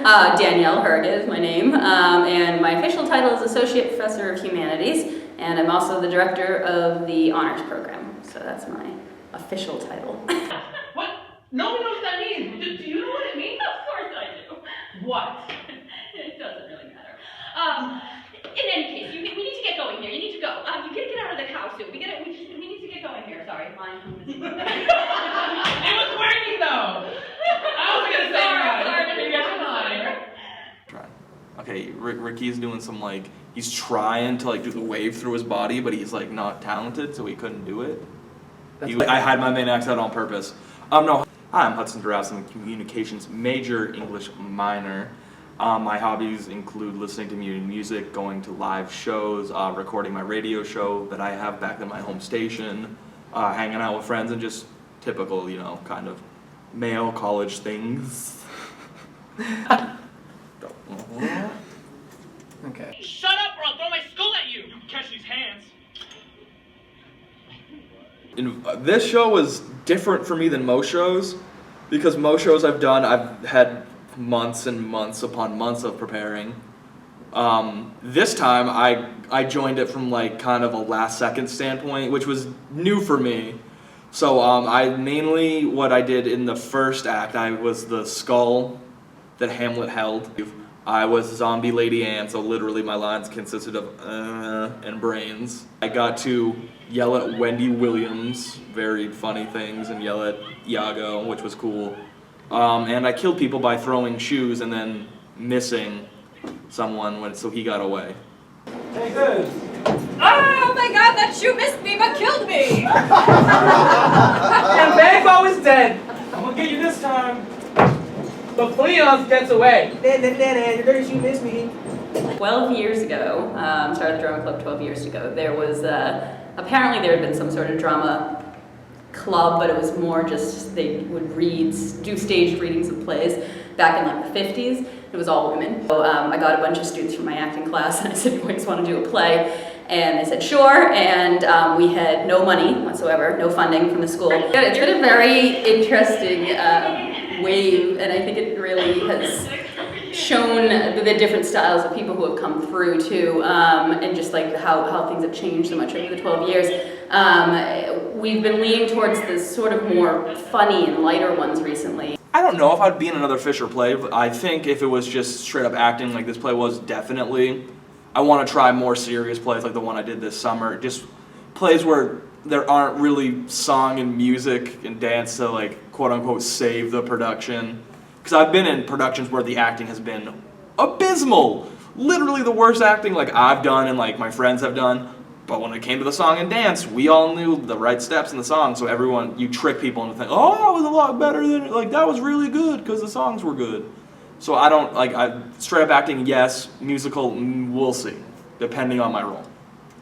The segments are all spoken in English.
Danielle Herge is my name, and my official title is Associate Professor of Humanities, and I'm also the Director of the Honors Program, so that's my official title. What? No one knows what that means. Do you know what it means? Of course I do. What? It doesn't really matter. In any case, we need to get going here. You need to go. You gotta get out of the house soon. We need to get going here. Sorry, mine. It was working though. I was gonna say Try. Okay, Ricky's doing some he's trying to do the wave through his body, but he's not talented, so he couldn't do it. I had my main accent on purpose. No. Hi, I'm Hudson Dourasson, I'm a communications major, English minor. My hobbies include listening to music, going to live shows, recording my radio show that I have back at my home station, hanging out with friends, and just typical, kind of male college things. Okay. Shut up or I'll throw my skull at you. Catch these hands. This show was different for me than most shows, because most shows I've done, I've had months and months upon months of preparing. This time I joined it from kind of a last second standpoint, which was new for me. So what I did in the first act, I was the skull that Hamlet held. I was Zombie Lady Anne, so literally my lines consisted of and brains. I got to yell at Wendy Williams, very funny things, and yell at Iago, which was cool. And I killed people by throwing shoes and then missing someone so he got away. Hey, good. Oh my god, that shoe missed me but killed me! And Bagbo is dead. I'm gonna get you this time. But Cleon gets away. Your dirty shoe missed me. 12 years ago, started the drama club 12 years ago, there was, apparently there had been some sort of drama club, but it was more just, they would do staged readings of plays back in the 50s. It was all women. So I got a bunch of students from my acting class and I said, you guys want to do a play? And they said, sure, and we had no money whatsoever, no funding from the school. It's been a very interesting wave, and I think it really has shown the different styles of people who have come through too, and just how things have changed so much over the 12 years. We've been leaning towards this sort of more funny and lighter ones recently. I don't know if I'd be in another Fisher play, but I think if it was just straight up acting like this play was, definitely. I want to try more serious plays like the one I did this summer. Just plays where there aren't really song and music and dance to quote unquote save the production. Because I've been in productions where the acting has been abysmal. Literally the worst acting I've done and my friends have done. But when it came to the song and dance, we all knew the right steps in the song, so you trick people into thinking, oh, that was a lot better than, that was really good because the songs were good. So I don't, straight up acting, yes, musical, we'll see, depending on my role,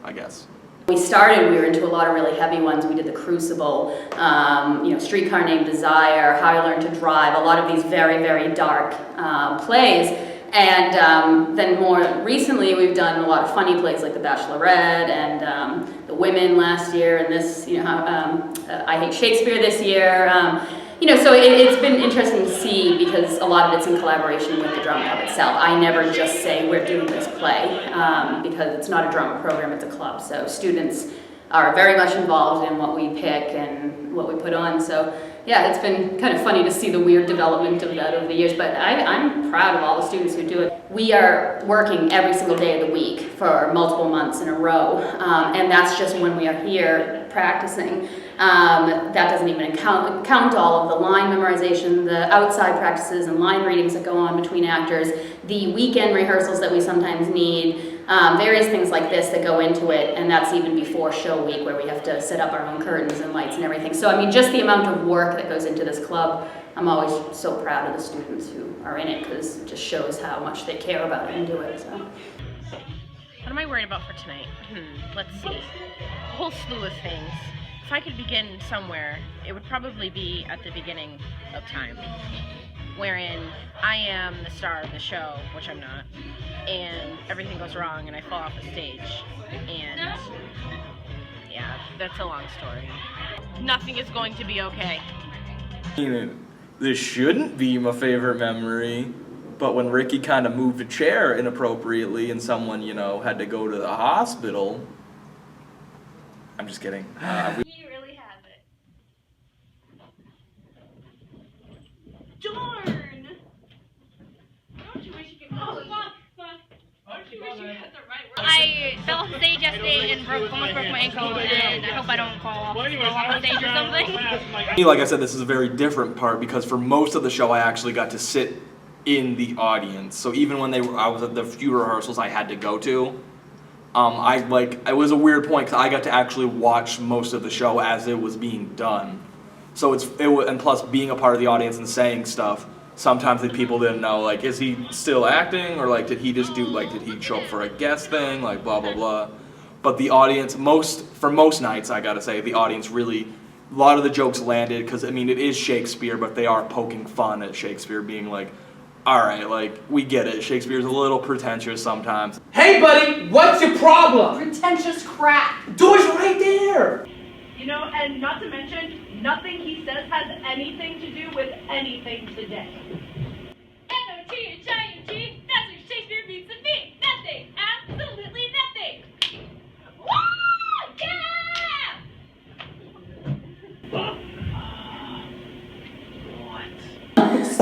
I guess. We started, we were into a lot of really heavy ones. We did The Crucible, Streetcar Named Desire, How I Learned to Drive, a lot of these very, very dark plays. And then more recently, we've done a lot of funny plays like The Bachelorette and The Women last year, and this, I Hate Shakespeare this year. So it's been interesting to see because a lot of it's in collaboration with the drama club itself. I never just say we're doing this play because it's not a drama program, it's a club. So students are very much involved in what we pick and what we put on. So yeah, it's been kind of funny to see the weird development of that over the years, but I'm proud of all the students who do it. We are working every single day of the week for multiple months in a row, and that's just when we are here practicing. That doesn't even count all of the line memorization, the outside practices and line readings that go on between actors, the weekend rehearsals that we sometimes need, various things like this that go into it, and that's even before show week where we have to set up our own curtains and lights and everything. So I mean, just the amount of work that goes into this club, I'm always so proud of the students who are in it because it just shows how much they care about it and do it. So. What am I worried about for tonight? Let's see. A whole slew of things. If I could begin somewhere, it would probably be at the beginning of time, wherein I am the star of the show, which I'm not, and everything goes wrong and I fall off the stage, and yeah, that's a long story. Nothing is going to be okay. This shouldn't be my favorite memory. But when Ricky kind of moved a chair inappropriately and someone, you know, had to go to the hospital, I'm just kidding. He really has it. Darn! Don't you wish you could... Oh, fuck. Don't you wish you had the right word? I fell off the stage yesterday and almost broke my ankle, and I hope I don't fall off the stage or something. Like I said, this is a very different part because for most of the show I actually got to sit in the audience. So even when I was at the few rehearsals I had to go to, it was a weird point because I got to actually watch most of the show as it was being done. So and plus being a part of the audience and saying stuff, sometimes the people didn't know, like, is he still acting, or like did he just do, like, did he show up for a guest thing, like blah blah blah. But the audience, for most nights I gotta say, the audience really, a lot of the jokes landed because I mean it is Shakespeare, but they are poking fun at Shakespeare, being like, all right, like, we get it. Shakespeare's a little pretentious sometimes. Hey, buddy, what's your problem? Pretentious crap. Door's right there. You know, and not to mention, nothing he says has anything to do with anything today. N-O-T-H-I-N-G, that's what Shakespeare means to me. Nothing. Absolutely nothing. Woo! Yeah!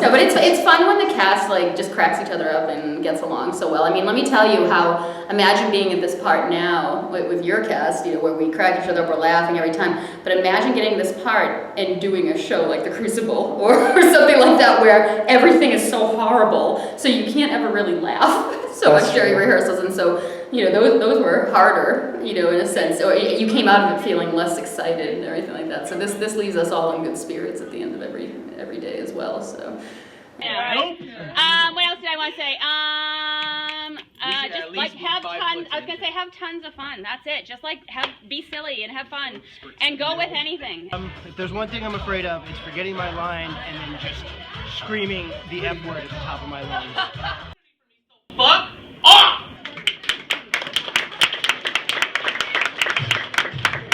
No, but it's fun when the cast like just cracks each other up and gets along so well. I mean, let me tell you how, imagine being at this part now with your cast, you know, where we crack each other up, we're laughing every time, but imagine getting this part and doing a show like The Crucible or something like that where everything is so horrible, so you can't ever really laugh so much during rehearsals, and so, you know, those were harder, you know, in a sense, or you came out of it feeling less excited and everything like that, so this leaves us all in good spirits at the end of every day as well, so. Yeah. What else did I want to say? Just like have tons. I was gonna say have tons of fun. That's it. Just like be silly and have fun, and go with anything. If there's one thing I'm afraid of, it's forgetting my line and then just screaming the F word at the top of my lungs.